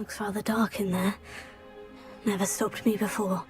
Looks rather dark in there. Never stopped me before.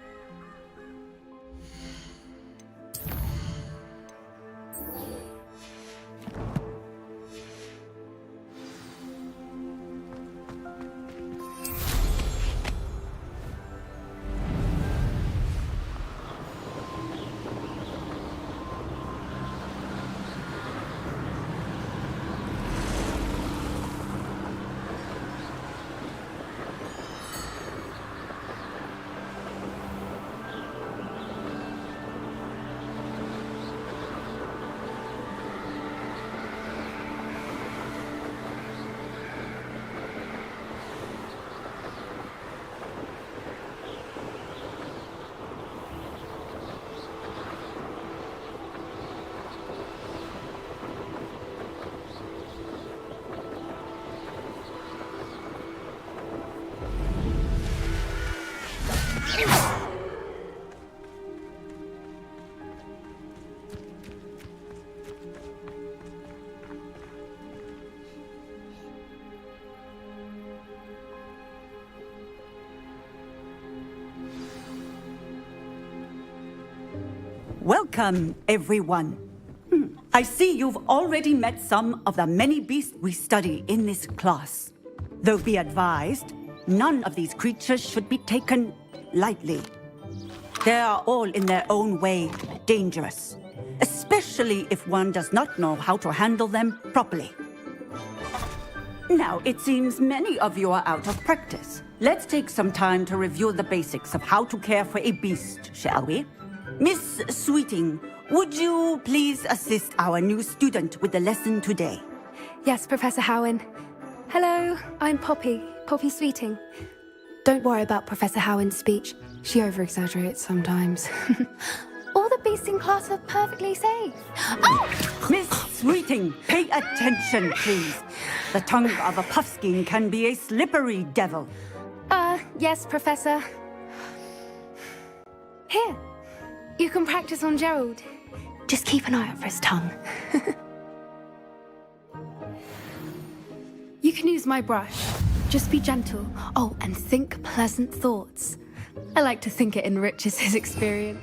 Welcome, everyone. I see you've already met some of the many beasts we study in this class. Though be advised, none of these creatures should be taken lightly. They are all in their own way dangerous, especially if one does not know how to handle them properly. Now, it seems many of you are out of practice. Let's take some time to review the basics of how to care for a beast, shall we? Miss Sweeting, would you please assist our new student with the lesson today? Yes, Professor Howen. Hello, I'm Poppy Sweeting. Don't worry about Professor Howen's speech. She over-exaggerates sometimes. All the beasts in class are perfectly safe. Oh! Miss Sweeting, pay attention, please. The tongue of a puffskein can be a slippery devil. Yes, Professor. Here, you can practice on Gerald. Just keep an eye out for his tongue. You can use my brush. Just be gentle. Oh, and think pleasant thoughts. I like to think it enriches his experience.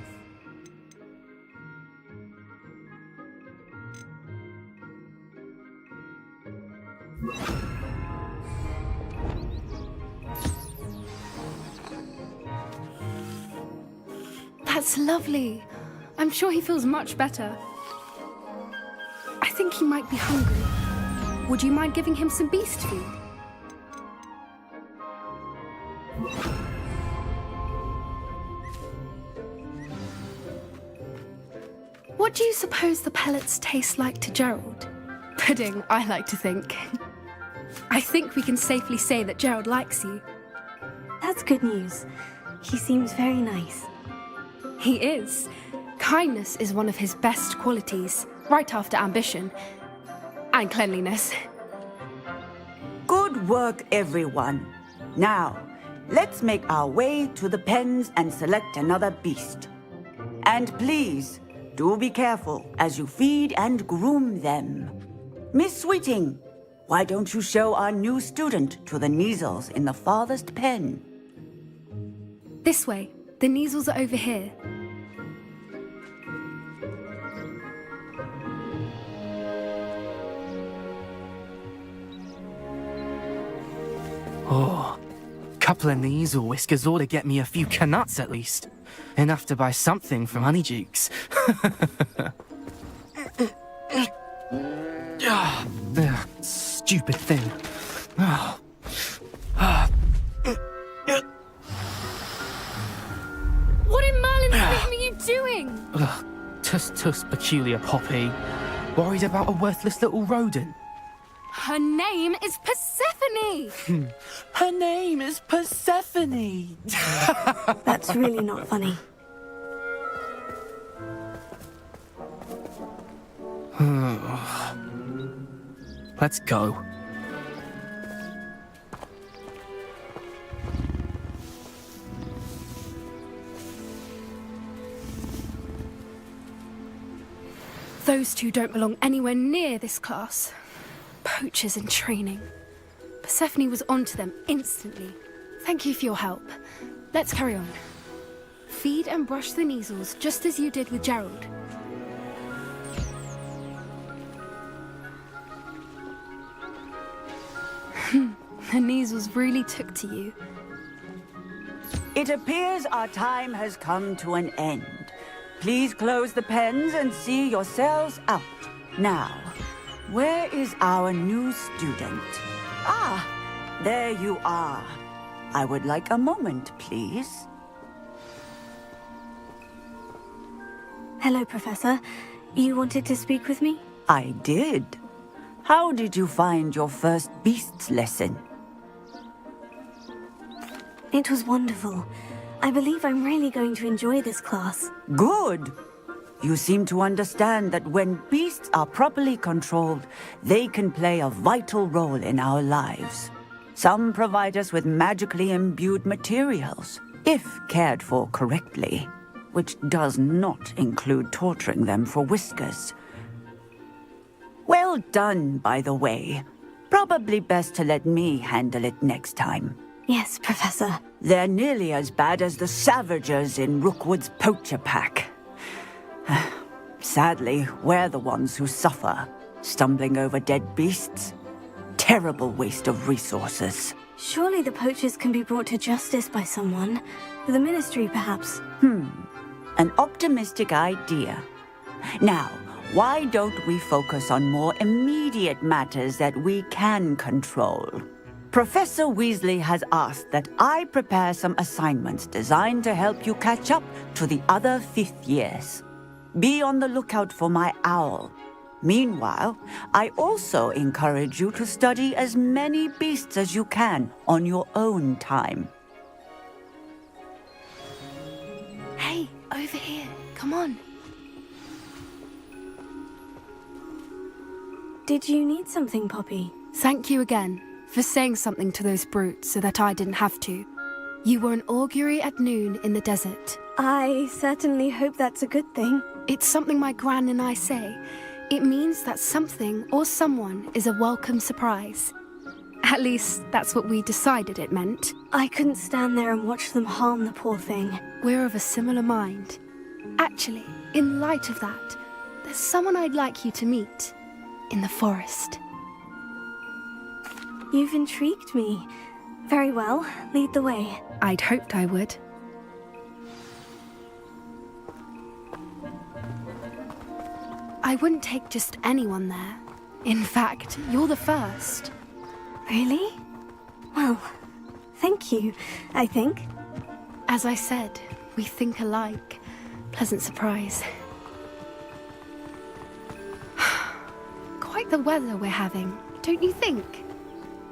That's lovely. I'm sure he feels much better. I think he might be hungry. Would you mind giving him some beast food? What do you suppose the pellets taste like to Gerald? Pudding, I like to think. I think we can safely say that Gerald likes you. That's good news. He seems very nice. He is. Kindness is one of his best qualities, right after ambition. And cleanliness. Good work, everyone. Now, let's make our way to the pens and select another beast. And please, do be careful as you feed and groom them. Miss Sweeting, why don't you show our new student to the Kneazles in the farthest pen? This way. The Kneazles are over here. Oh, couple of Kneazle whiskers ought to get me a few canuts at least. Enough to buy something from Honeydukes. Stupid thing. What in Merlin's name are you doing? Tuss, peculiar Poppy. Worried about a worthless little rodent. Her name is Persephone! Her name is Persephone! That's really not funny. Let's go. Those two don't belong anywhere near this class. Poachers in training. Persephone was onto them instantly. Thank you for your help. Let's carry on. Feed and brush the Neasels just as you did with Gerald. The Neasels really took to you. It appears our time has come to an end. Please close the pens and see yourselves out. Now, where is our new student? Ah, there you are. I would like a moment, please. Hello, Professor. You wanted to speak with me? I did. How did you find your first beasts lesson? It was wonderful. I believe I'm really going to enjoy this class. Good. You seem to understand that when beasts are properly controlled, they can play a vital role in our lives. Some provide us with magically imbued materials, if cared for correctly, which does not include torturing them for whiskers. Well done, by the way. Probably best to let me handle it next time. Yes, Professor. They're nearly as bad as the Savagers in Rookwood's poacher pack. Sadly, we're the ones who suffer, stumbling over dead beasts. Terrible waste of resources. Surely the poachers can be brought to justice by someone. The Ministry, perhaps. An optimistic idea. Now, why don't we focus on more immediate matters that we can control? Professor Weasley has asked that I prepare some assignments designed to help you catch up to the other fifth years. Be on the lookout for my owl. Meanwhile, I also encourage you to study as many beasts as you can on your own time. Hey, over here. Come on. Did you need something, Poppy? Thank you again for saying something to those brutes so that I didn't have to. You were an augury at noon in the desert. I certainly hope that's a good thing. It's something my gran and I say. It means that something or someone is a welcome surprise. At least, that's what we decided it meant. I couldn't stand there and watch them harm the poor thing. We're of a similar mind. Actually, in light of that, there's someone I'd like you to meet. In the forest. You've intrigued me. Very well, lead the way. I'd hoped I would. I wouldn't take just anyone there. In fact, you're the first. Really? Well, thank you, I think. As I said, we think alike. Pleasant surprise. Quite the weather we're having, don't you think?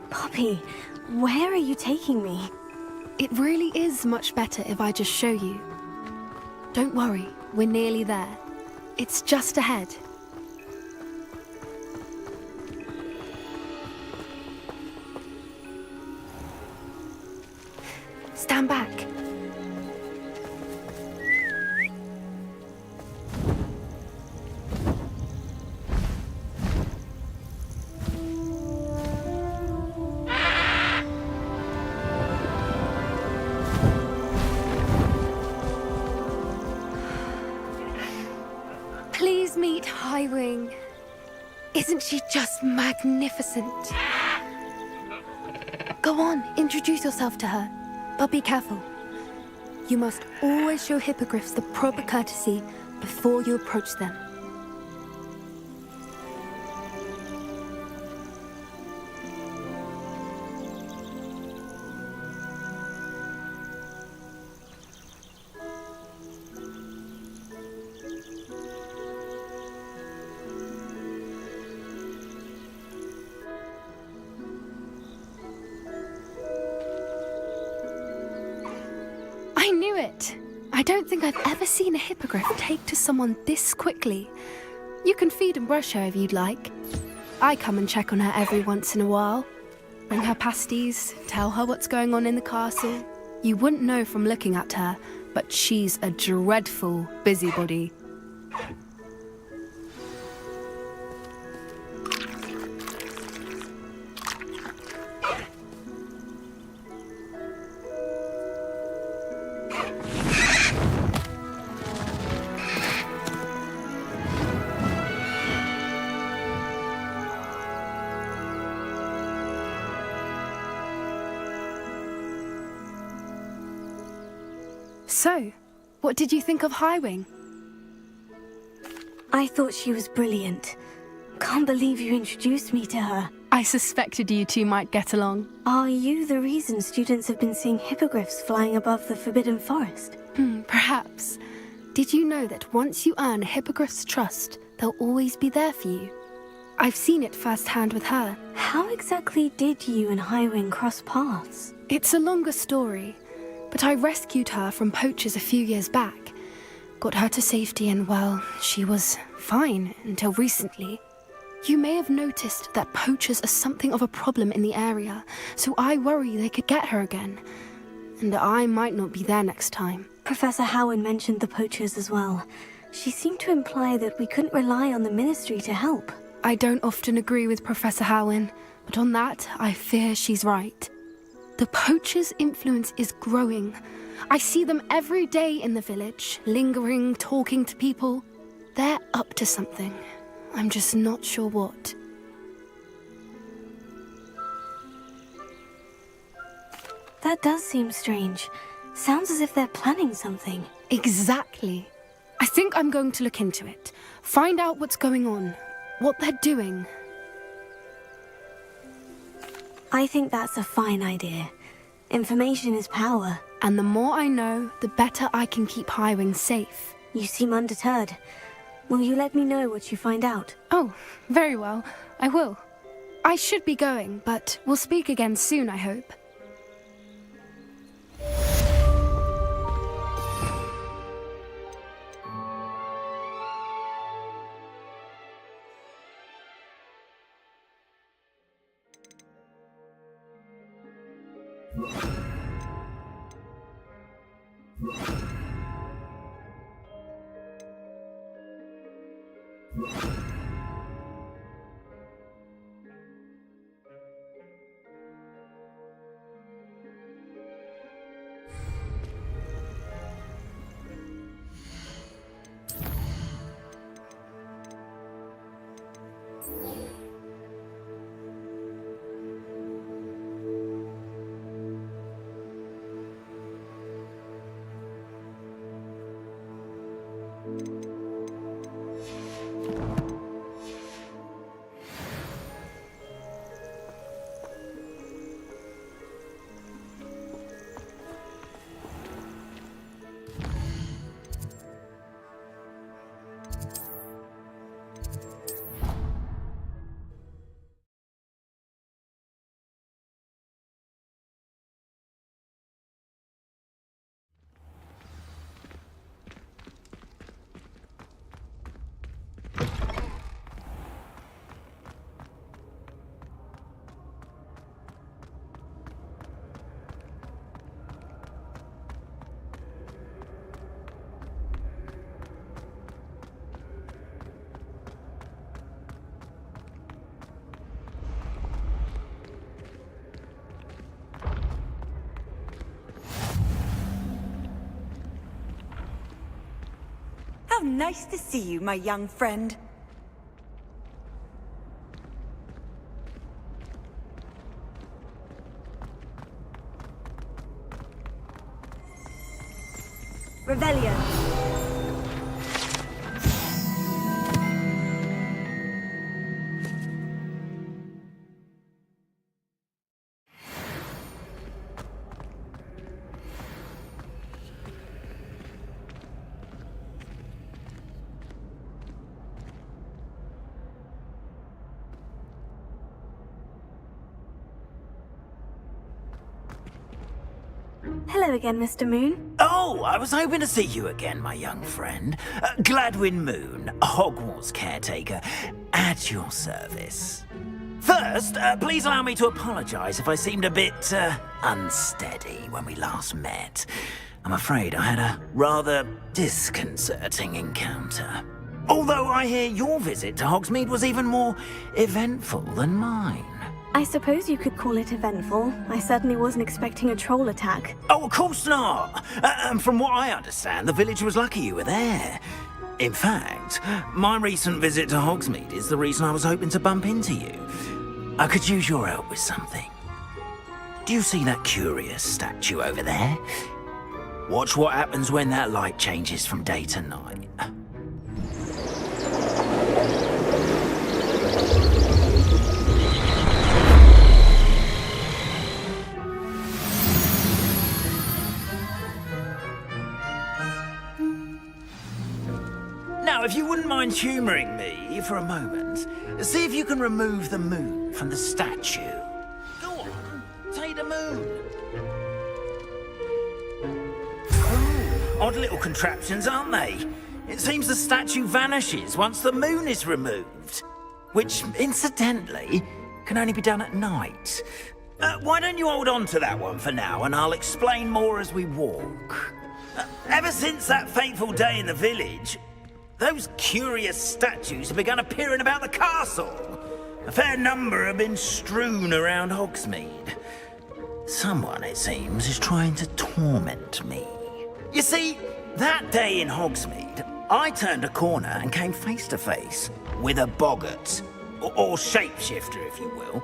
Poppy, where are you taking me? It really is much better if I just show you. Don't worry, we're nearly there. It's just ahead. Stand back. Please meet Highwing. Isn't she just magnificent? Go on, introduce yourself to her. But be careful. You must always show hippogriffs the proper courtesy before you approach them. I knew it! I don't think I've ever seen a hippogriff take to someone this quickly. You can feed and brush her if you'd like. I come and check on her every once in a while. Bring her pasties, tell her what's going on in the castle. You wouldn't know from looking at her, but she's a dreadful busybody. So, what did you think of Highwing? I thought she was brilliant. Can't believe you introduced me to her. I suspected you two might get along. Are you the reason students have been seeing hippogriffs flying above the Forbidden Forest? Perhaps. Did you know that once you earn a hippogriff's trust, they'll always be there for you? I've seen it firsthand with her. How exactly did you and Highwing cross paths? It's a longer story, but I rescued her from poachers a few years back. Got her to safety and, well, she was fine until recently. You may have noticed that poachers are something of a problem in the area, so I worry they could get her again. And I might not be there next time. Professor Howard mentioned the poachers as well. She seemed to imply that we couldn't rely on the Ministry to help. I don't often agree with Professor Howin, but on that, I fear she's right. The poachers' influence is growing. I see them every day in the village, lingering, talking to people. They're up to something. I'm just not sure what. That does seem strange. Sounds as if they're planning something. Exactly. I think I'm going to look into it. Find out what's going on, what they're doing. I think that's a fine idea. Information is power. And the more I know, the better I can keep Highwing safe. You seem undeterred. Will you let me know what you find out? Oh, very well. I will. I should be going, but we'll speak again soon, I hope. How nice to see you, my young friend. Revelio. Hello again, Mr. Moon. Oh, I was hoping to see you again, my young friend. Gladwin Moon, Hogwarts caretaker, at your service. First, please allow me to apologize if I seemed a bit, unsteady when we last met. I'm afraid I had a rather disconcerting encounter. Although I hear your visit to Hogsmeade was even more eventful than mine. I suppose you could call it eventful. I certainly wasn't expecting a troll attack. Oh, of course not! And from what I understand, the village was lucky you were there. In fact, my recent visit to Hogsmeade is the reason I was hoping to bump into you. I could use your help with something. Do you see that curious statue over there? Watch what happens when that light changes from day to night. Now, if you wouldn't mind humouring me for a moment, see if you can remove the moon from the statue. Go on, take the moon. Oh, odd little contraptions, aren't they? It seems the statue vanishes once the moon is removed. Which, incidentally, can only be done at night. Why don't you hold on to that one for now, and I'll explain more as we walk. Ever since that fateful day in the village, those curious statues have begun appearing about the castle. A fair number have been strewn around Hogsmeade. Someone, it seems, is trying to torment me. You see, that day in Hogsmeade, I turned a corner and came face to face with a boggart, or shapeshifter, if you will,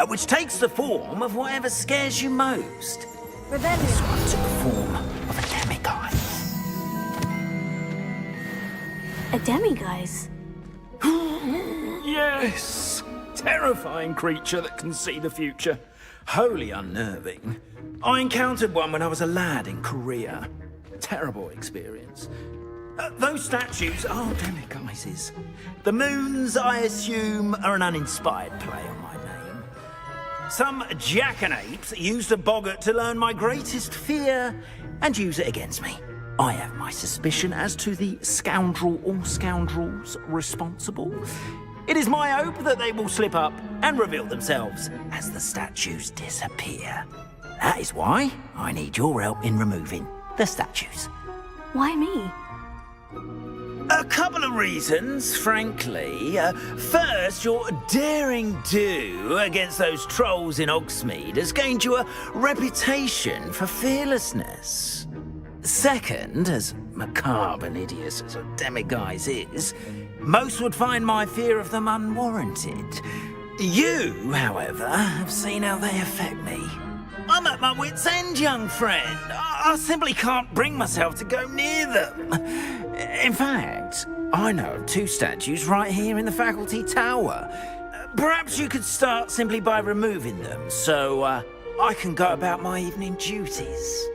which takes the form of whatever scares you most. This one took the form of a demiguise. A demiguise? Yes! Terrifying creature that can see the future. Wholly unnerving. I encountered one when I was a lad in Korea. Terrible experience. Those statues are demiguises. The moons, I assume, are an uninspired play on my name. Some jackanapes used a boggart to learn my greatest fear and use it against me. I have my suspicion as to the scoundrel or scoundrels responsible. It is my hope that they will slip up and reveal themselves as the statues disappear. That is why I need your help in removing the statues. Why me? A couple of reasons, frankly. First, your daring do against those trolls in Hogsmeade has gained you a reputation for fearlessness. Second, as macabre and hideous as a demiguise is, most would find my fear of them unwarranted. You, however, have seen how they affect me. I'm at my wit's end, young friend. I simply can't bring myself to go near them. In fact, I know of two statues right here in the faculty tower. Perhaps you could start simply by removing them, so I can go about my evening duties.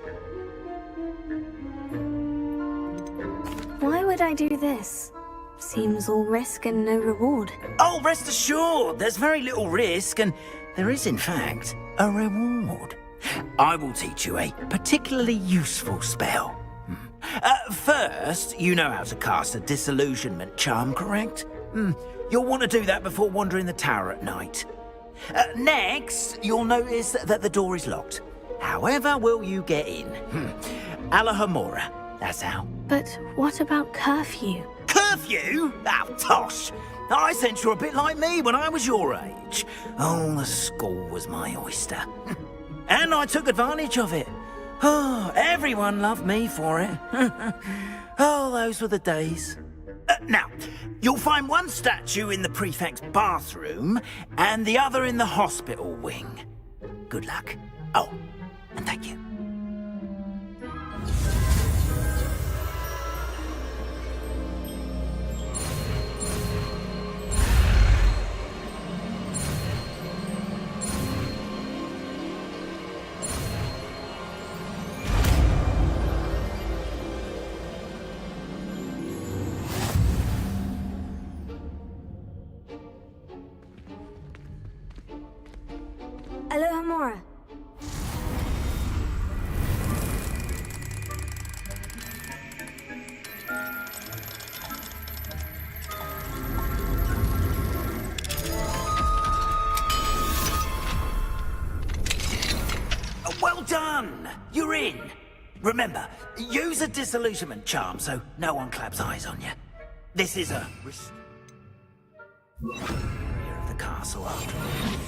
Why would I do this? Seems all risk and no reward. Oh, rest assured, there's very little risk, and there is, in fact, a reward. I will teach you a particularly useful spell. First, you know how to cast a disillusionment charm, correct? You'll want to do that before wandering the tower at night. Next, you'll notice that the door is locked. However will you get in? Alahomora, that's how. But what about curfew? Curfew? Oh, tosh! I sense you're a bit like me when I was your age. Oh, the school was my oyster. And I took advantage of it. Oh, everyone loved me for it. Oh, those were the days. Now, you'll find one statue in the prefect's bathroom and the other in the hospital wing. Good luck. Oh, and thank you. Alahomora. Well done! You're in. Remember, use a disillusionment charm so no one claps eyes on you. This is a area of the castle after all.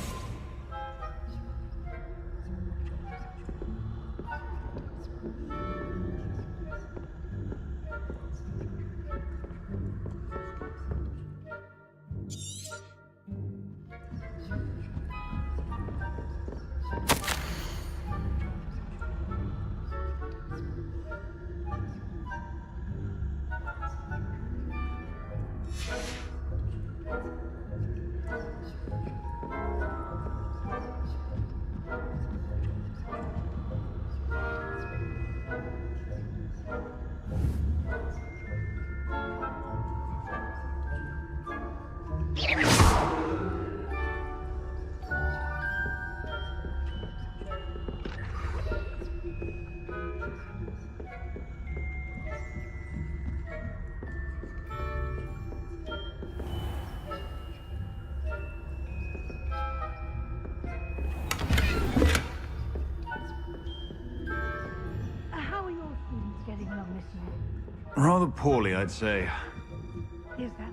getting along, listener? Rather poorly, I'd say. Is that?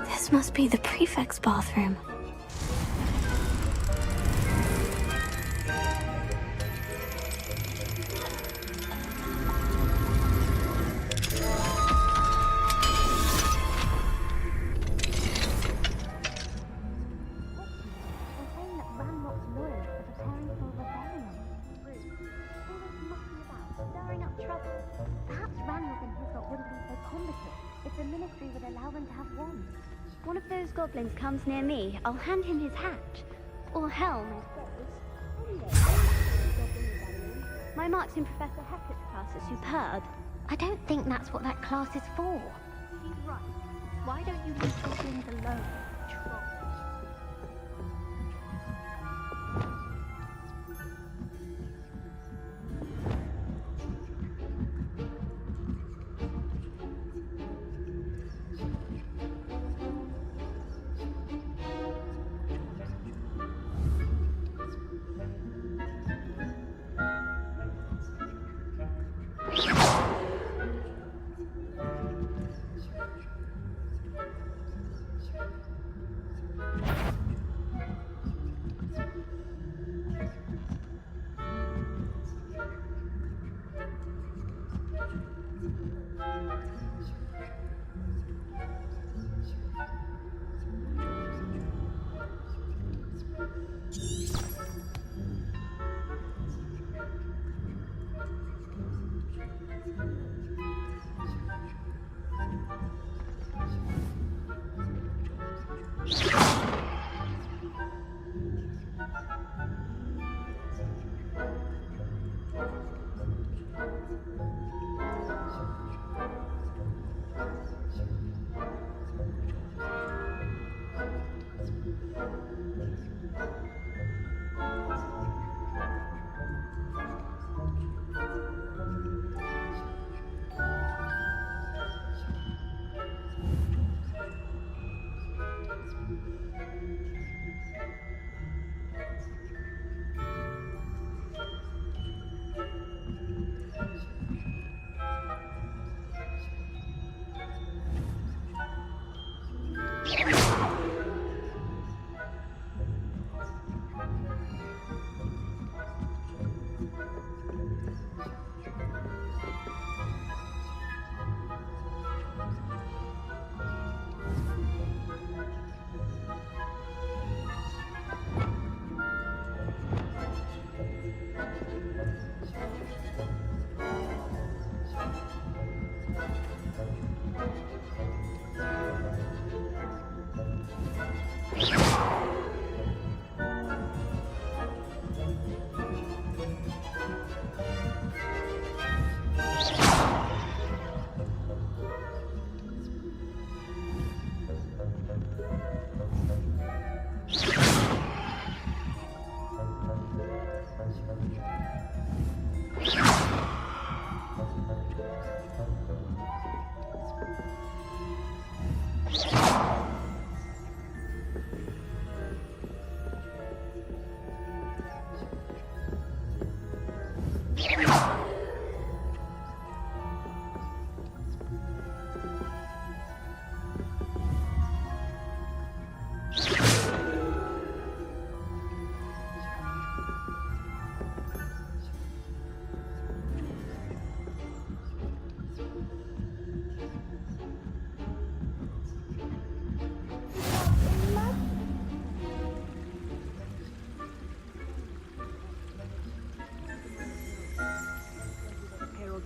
This must be the prefect's bathroom. If the Ministry would allow them to have wands. One of those goblins comes near me, I'll hand him his hat. Or helm, I suppose. My marks in Professor Hackett's class are superb. I don't think that's what that class is for. She's right. Why don't you leave goblins alone, troll?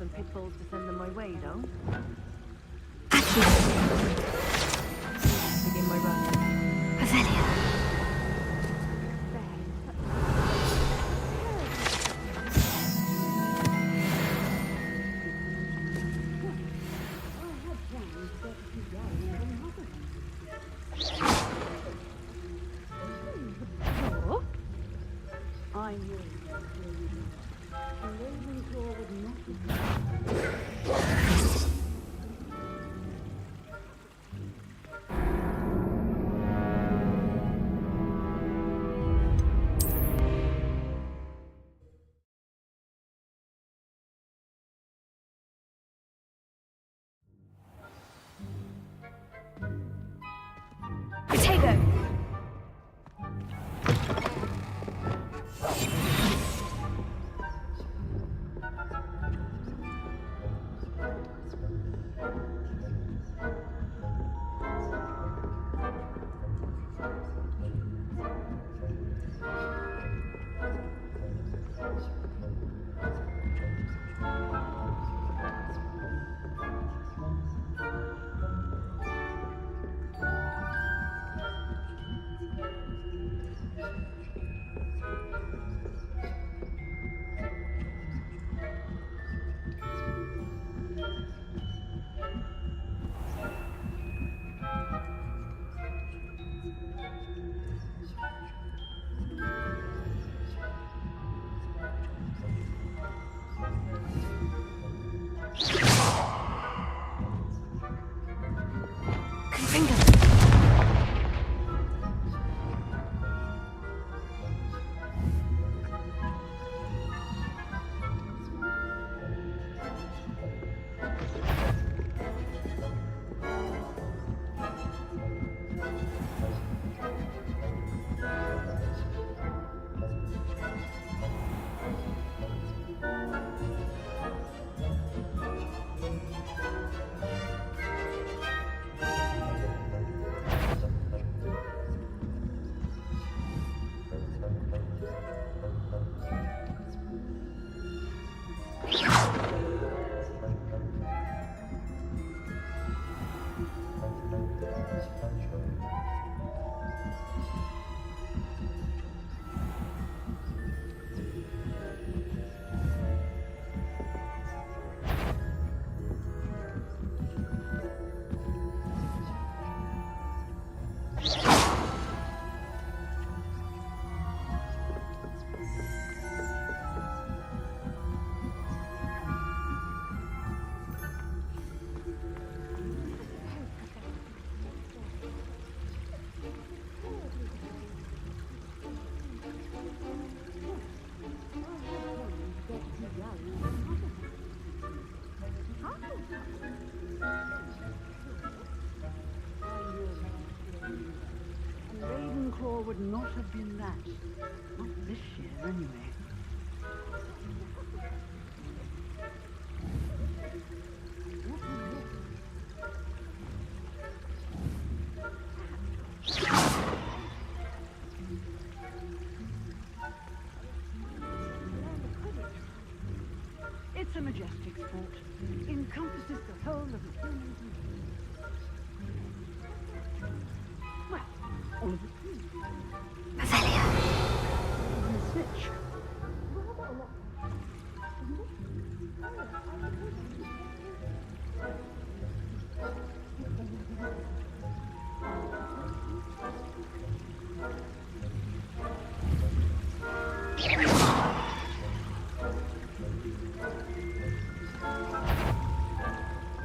And pitfalls to send them my way, though. Begin my run. Revelia. Potato! And Ravenclaw would not have been that. Not this year, anyway. It's a majestic sport. Encompasses the whole of the human community. Well, all of it. Even a snitch.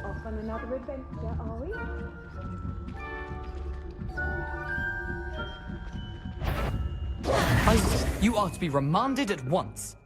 Off on another adventure, are we? You are to be remanded at once.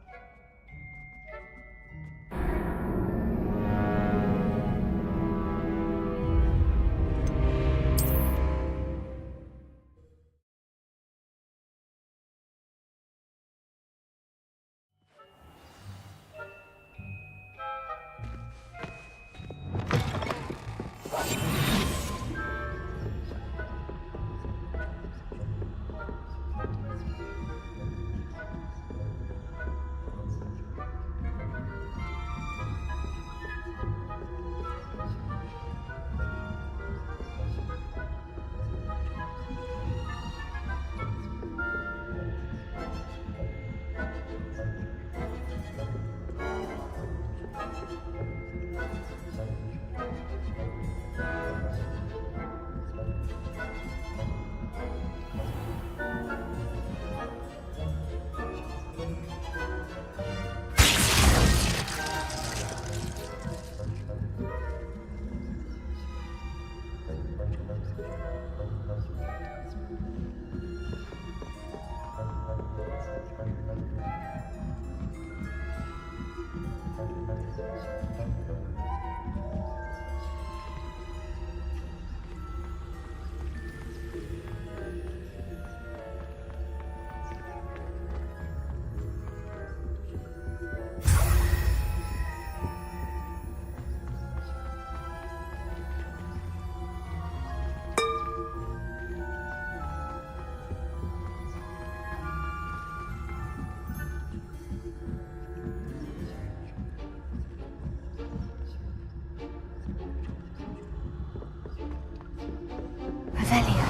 Revelio.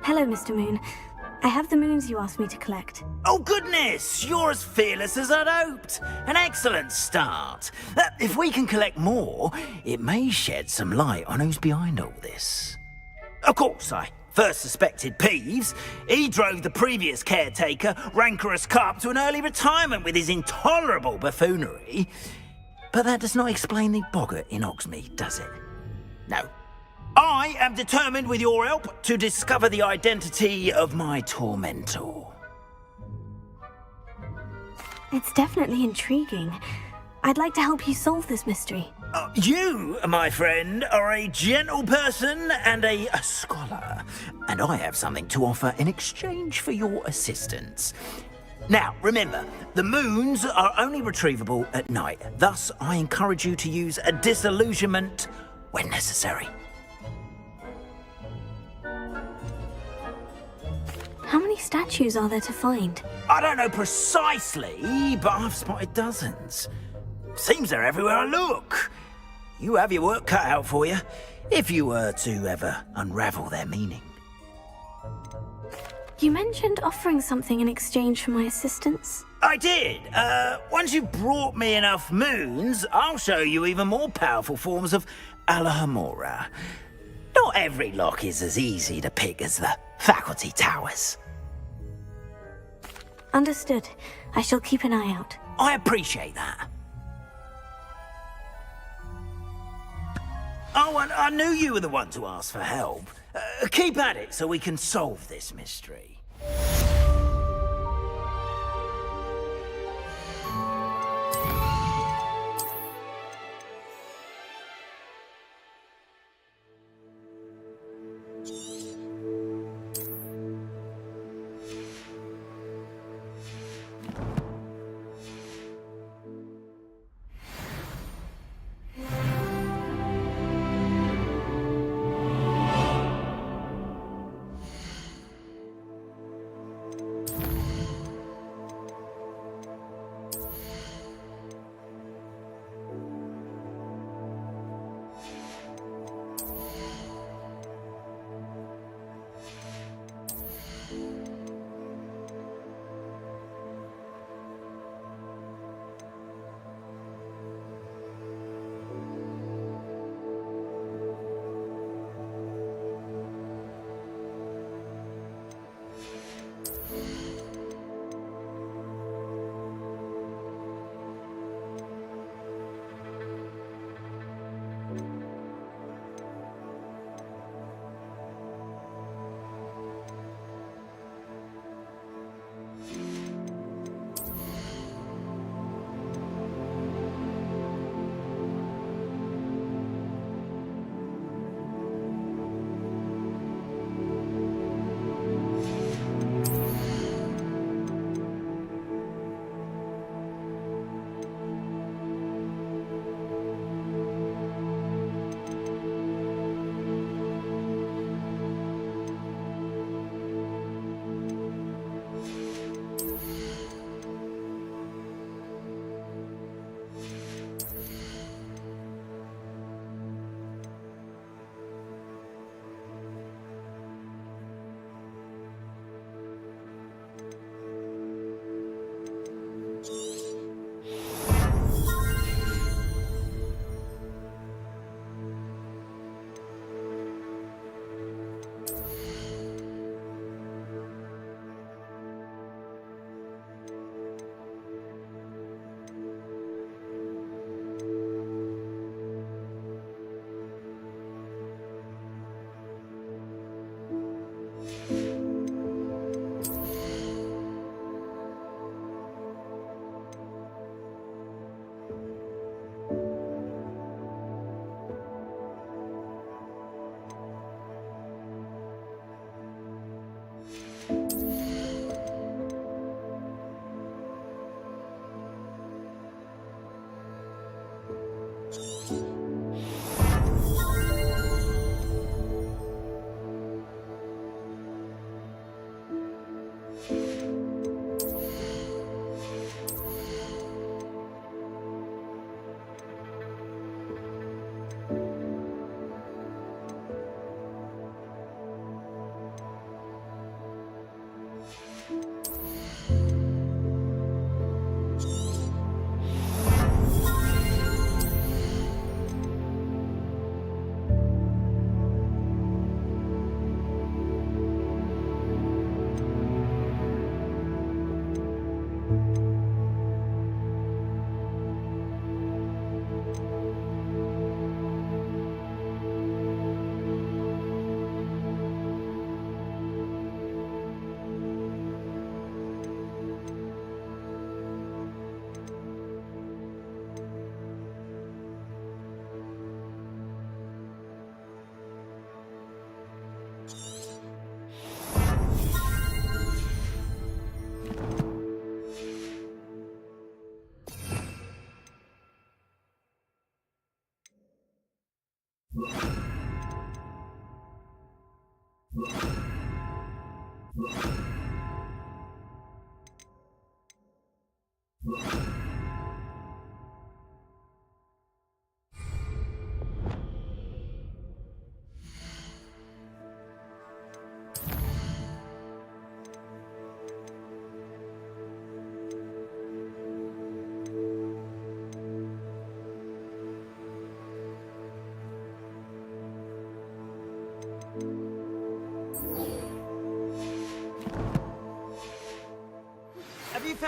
Hello, Mr. Moon. I have the moons you asked me to collect. Oh, goodness! You're as fearless as I'd hoped. An excellent start. If we can collect more, it may shed some light on who's behind all this. Of course, I first suspected Peeves. He drove the previous caretaker, Rancorous Carp, to an early retirement with his intolerable buffoonery. But that does not explain the boggart in Hogsmeade, does it? No. I am determined, with your help, to discover the identity of my tormentor. It's definitely intriguing. I'd like to help you solve this mystery. You, my friend, are a gentle person and a scholar, and I have something to offer in exchange for your assistance. Now, remember, the moons are only retrievable at night. Thus, I encourage you to use a disillusionment when necessary. How many statues are there to find? I don't know precisely, but I've spotted dozens. Seems they're everywhere I look. You have your work cut out for you, if you were to ever unravel their meaning. You mentioned offering something in exchange for my assistance. I did. Once you've brought me enough moons, I'll show you even more powerful forms of Alohomora. Not every lock is as easy to pick as the faculty towers. Understood. I shall keep an eye out. I appreciate that. Oh, and I knew you were the one to ask for help. Keep at it so we can solve this mystery.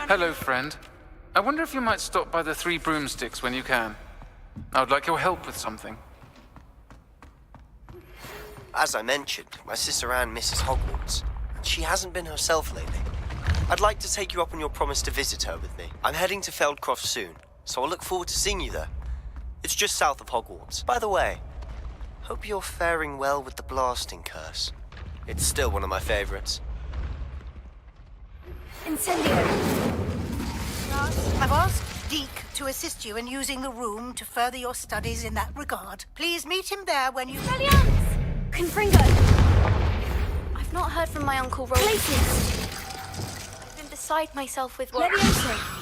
Hello, friend. I wonder if you might stop by the Three Broomsticks when you can. I would like your help with something. As I mentioned, my sister Anne misses Hogwarts, and she hasn't been herself lately. I'd like to take you up on your promise to visit her with me. I'm heading to Feldcroft soon, so I'll look forward to seeing you there. It's just south of Hogwarts. By the way, hope you're faring well with the blasting curse. It's still one of my favorites. Incendio! I've asked Deke to assist you in using the room to further your studies in that regard. Please meet him there when you... Brilliant! Confringo! I've not heard from my Uncle Roland. Places! I've been beside myself with work. Levioso!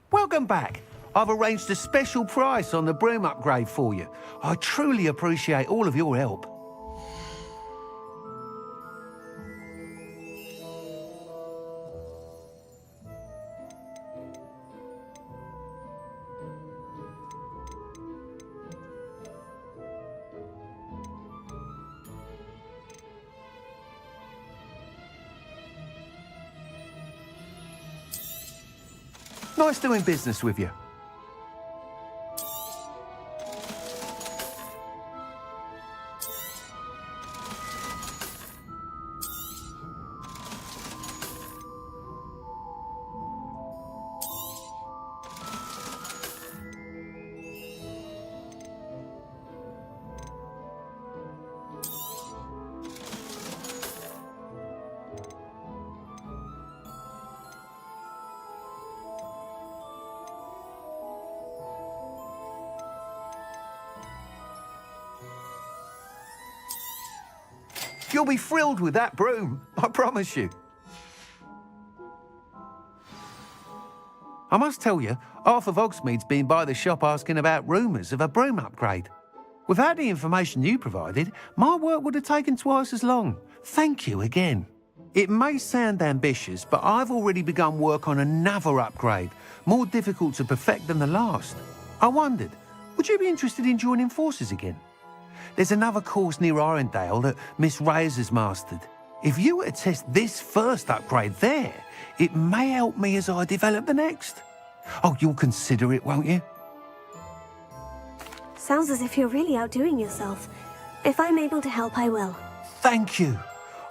Welcome back. I've arranged a special price on the broom upgrade for you. I truly appreciate all of your help. Nice doing business with you. You'll be thrilled with that broom, I promise you. I must tell you, half of Hogsmeade's been by the shop asking about rumours of a broom upgrade. Without the information you provided, my work would have taken twice as long. Thank you again. It may sound ambitious, but I've already begun work on another upgrade, more difficult to perfect than the last. I wondered, would you be interested in joining forces again? There's another course near Arendelle that Miss Reyes has mastered. If you were to test this first upgrade there, it may help me as I develop the next. Oh, you'll consider it, won't you? Sounds as if you're really outdoing yourself. If I'm able to help, I will. Thank you.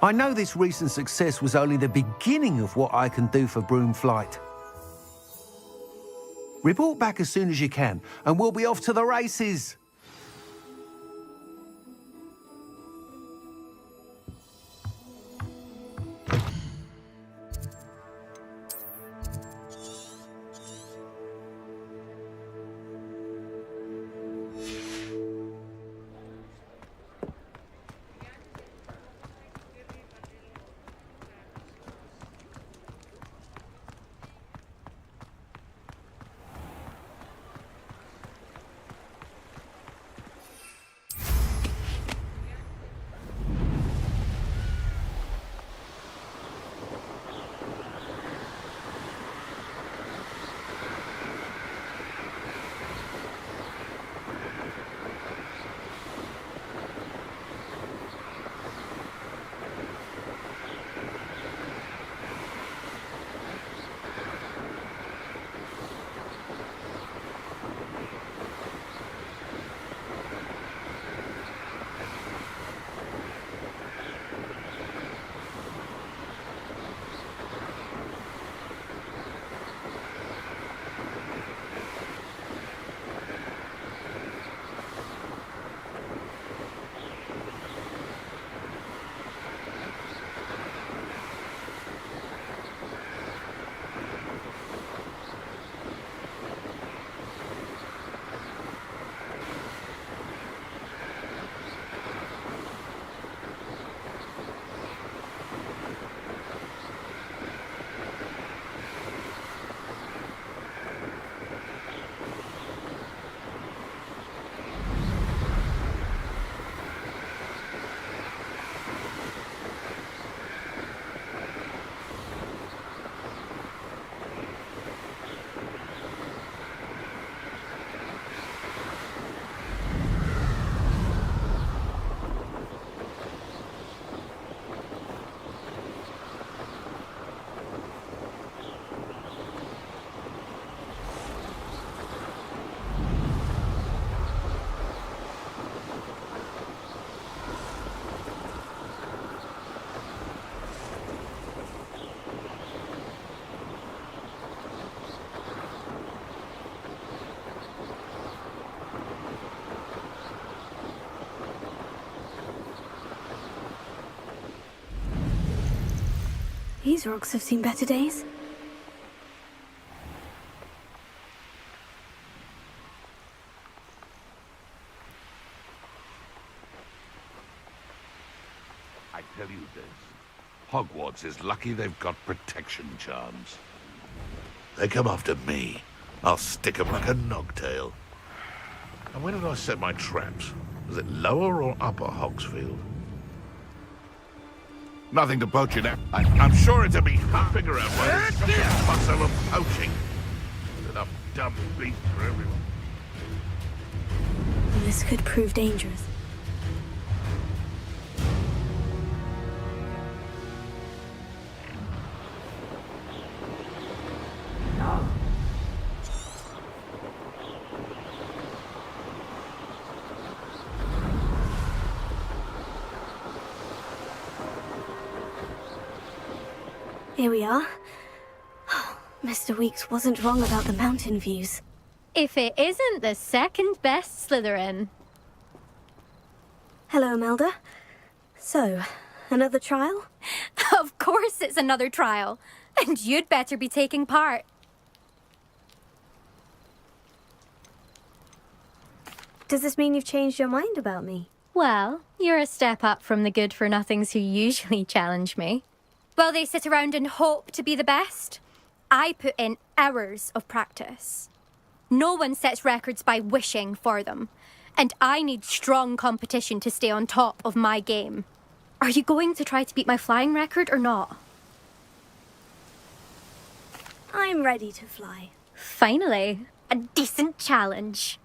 I know this recent success was only the beginning of what I can do for Broomflight. Report back as soon as you can, and we'll be off to the races. These rocks have seen better days. I tell you this, Hogwarts is lucky they've got protection charms. They come after me, I'll stick 'em like a nogtail. And where did I set my traps? Was it lower or upper Hogsfield? Nothing to poach in. I'm sure it'll be hard to figure out why there's such a fuss over poaching. There's enough dumb beasts for everyone. This could prove dangerous. Here we are. Mr. Weeks wasn't wrong about the mountain views. If it isn't the second best Slytherin. Hello, Imelda. So, another trial? Of course it's another trial. And you'd better be taking part. Does this mean you've changed your mind about me? Well, you're a step up from the good-for-nothings who usually challenge me. Well, they sit around and hope to be the best. I put in hours of practice. No one sets records by wishing for them. And I need strong competition to stay on top of my game. Are you going to try to beat my flying record or not? I'm ready to fly. Finally, a decent challenge.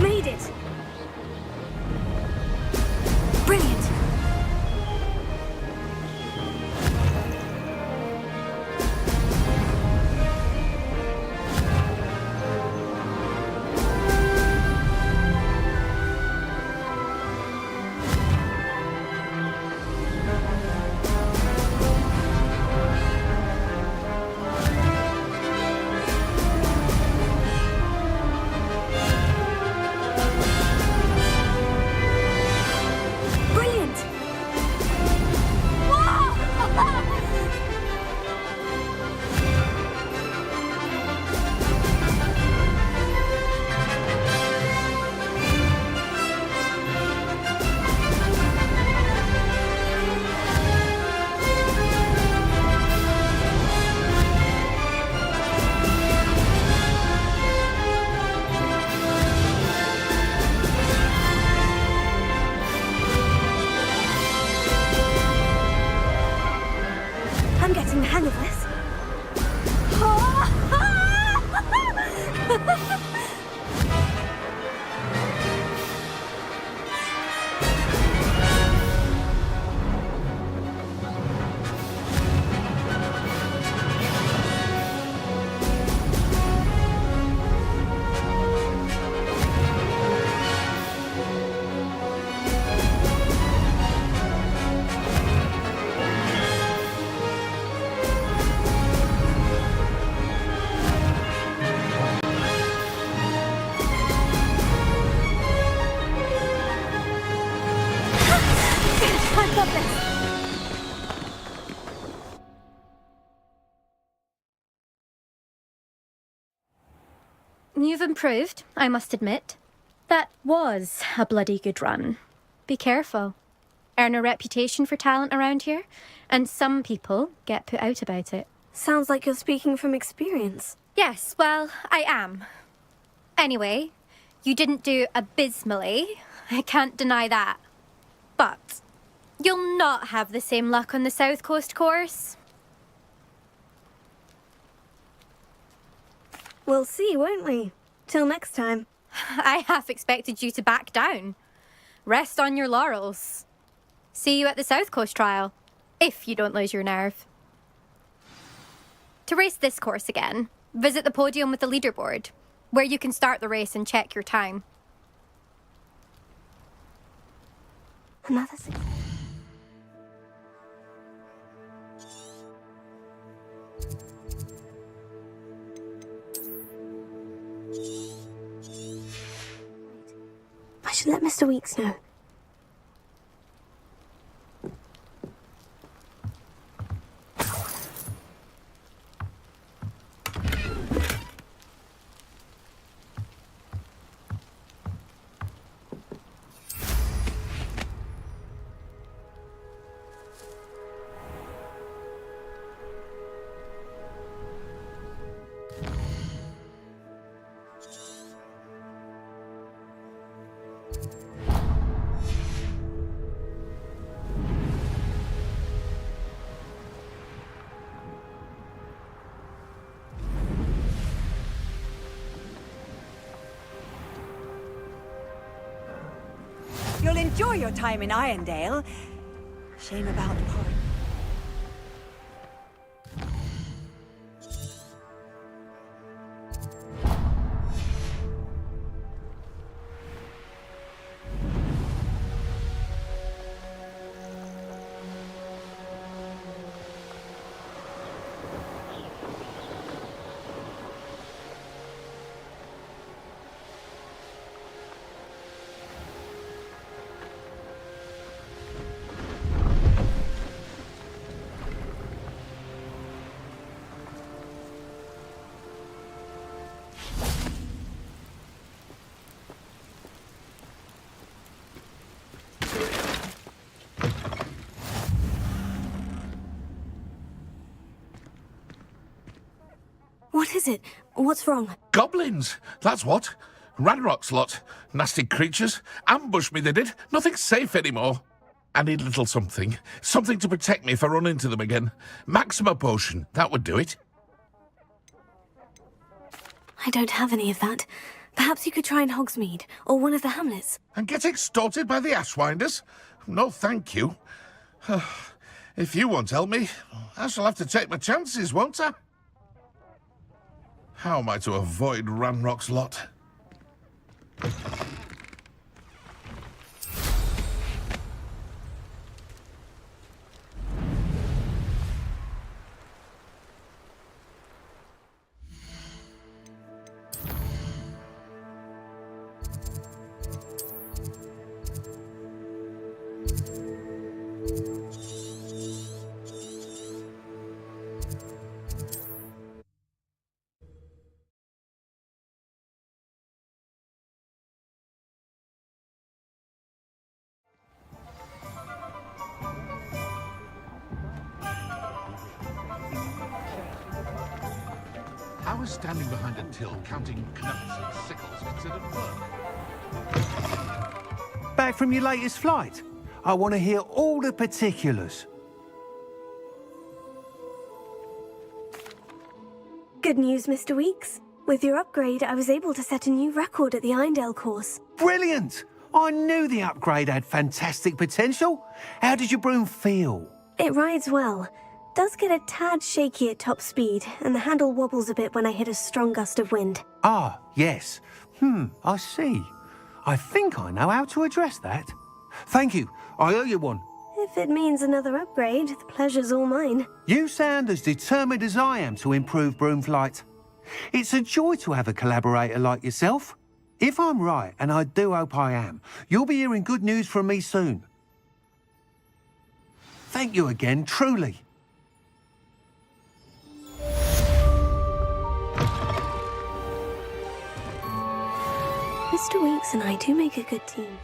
Made it! Brilliant! I'm getting the hang of this. I've got this. You've improved, I must admit. That was a bloody good run. Be careful. Earn a reputation for talent around here, and some people get put out about it. Sounds like you're speaking from experience. Yes, well, I am. Anyway, you didn't do abysmally. I can't deny that. But you'll not have the same luck on the South Coast course. We'll see, won't we? Till next time. I half expected you to back down. Rest on your laurels. See you at the South Coast trial, if you don't lose your nerve. To race this course again, visit the podium with the leaderboard, where you can start the race and check your time. Another success. should let Mr. Weeks know. You'll enjoy your time in Irondale. Shame about Porridge. What is it? What's wrong? Goblins, that's what. Ranrock's lot. Nasty creatures. Ambushed me, they did. Nothing's safe anymore. I need a little something. Something to protect me if I run into them again. Maxima potion, that would do it. I don't have any of that. Perhaps you could try in Hogsmeade, or one of the hamlets. And get extorted by the Ashwinders? No, thank you. If you won't help me, I shall have to take my chances, won't I? How am I to avoid Ranrock's lot? How is standing behind a till counting knuts and sickles considered work? Back from your latest flight? I want to hear all the particulars. Good news, Mr. Weeks. With your upgrade, I was able to set a new record at the Irondale course. Brilliant! I knew the upgrade had fantastic potential. How did your broom feel? It rides well. Does get a tad shaky at top speed, and the handle wobbles a bit when I hit a strong gust of wind. Ah, yes. I see. I think I know how to address that. Thank you. I owe you one. If it means another upgrade, the pleasure's all mine. You sound as determined as I am to improve broom flight. It's a joy to have a collaborator like yourself. If I'm right, and I do hope I am, you'll be hearing good news from me soon. Thank you again, truly. Mr. Weeks and I do make a good team.